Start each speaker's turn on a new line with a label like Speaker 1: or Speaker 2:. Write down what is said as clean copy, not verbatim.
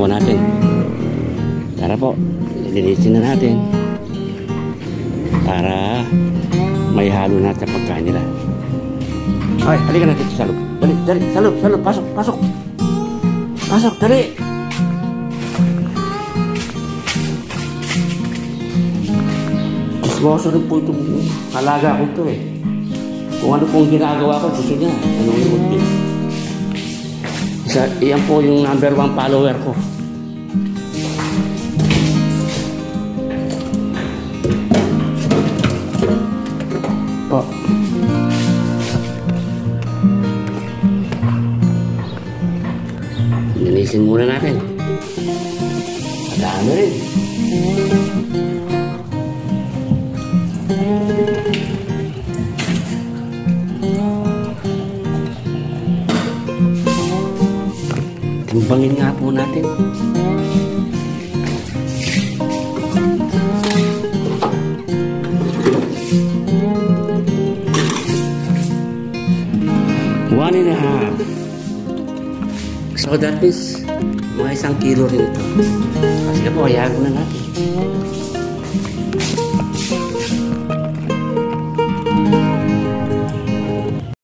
Speaker 1: nakuha natin. Tara po, linisin na natin para may halo natin ang pagkain nila. Ay, halika natin sa loob. Dali, dali, sa loob, pasok, pasok. Pasok, dali. Kismoso rin po itong alaga ko ito eh. Kung ano pong ginagawa ko, gusto niya. Nanonood din. Iyan po yung number 1 follower ko. Po. Linisin muna natin. Madami rin. Timbangin nga po natin. One and a half. So that is mga 1 kilo rin ito. Kasi po, hayaan na natin.